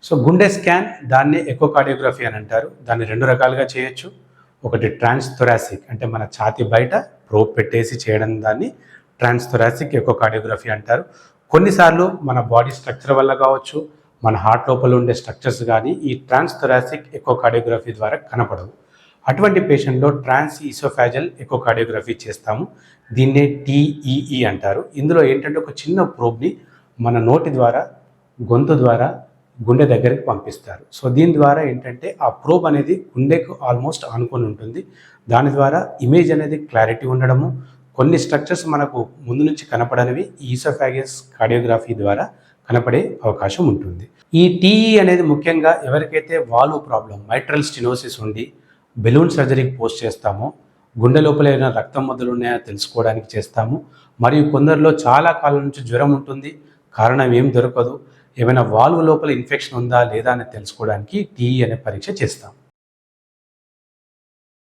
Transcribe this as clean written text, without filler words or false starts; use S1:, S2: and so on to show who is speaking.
S1: So గుండె scan దాన్ని echocardiography అని అంటారు. దాన్ని రెండు రకాలుగా చేయొచ్చు. ఒకటి ట్రాన్స్థొరాసిక్ అంటే మన ఛాతీ బయట ప్రోబ్ పెట్టేసి చేయడం, దాన్ని ట్రాన్స్థొరాసిక్ ఎకోకార్డియోగ్రఫీ అంటారు. కొన్నిసార్లు మన బాడీ స్ట్రక్చర్ వల్ల కావచ్చు, మన హార్ట్ లోపల ఉండే స్ట్రక్చర్స్ కానీ ఈ ట్రాన్స్థొరాసిక్ ఎకోకార్డియోగ్రఫీ ద్వారా కనపడవు. అటువంటి పేషెంట్లో ట్రాన్స్ ఈసోఫాజల్ ఎకోకార్డియోగ్రఫీ చేస్తాము. దీన్నే TEE అంటారు. ఇందులో ఏంటంటే ఒక చిన్న ప్రోబ్ని మన నోటి ద్వారా, గొంతు ద్వారా గుండె దగ్గరికి పంపిస్తారు. సో దీని ద్వారా ఏంటంటే ఆ ప్రోబ్ అనేది గుండెకు ఆల్మోస్ట్ ఆనుకొని ఉంటుంది. దాని ద్వారా ఇమేజ్ అనేది క్లారిటీ ఉండడము, కొన్ని స్ట్రక్చర్స్ మనకు ముందు నుంచి కనపడనివి ఈసోఫాగస్ కార్డియోగ్రఫీ ద్వారా కనపడే అవకాశం ఉంటుంది. ఈ TE అనేది ముఖ్యంగా ఎవరికైతే వాల్వ్ ప్రాబ్లం, మైట్రల్ స్టెనోసిస్ ఉండి బెలూన్ సర్జరీకి పోస్ట్ చేస్తామో, గుండె లోపల ఏమైనా రక్తం మొదలు ఉన్నాయో తెలుసుకోవడానికి చేస్తాము. మరియు కొందరిలో చాలా కాలం నుంచి జ్వరం ఉంటుంది, కారణం ఏం దొరకదు, ఏమైనా వాల్వ్ లోపల ఇన్ఫెక్షన్ ఉందా లేదా అని తెలుసుకోవడానికి TE అనే పరీక్ష చేస్తాం.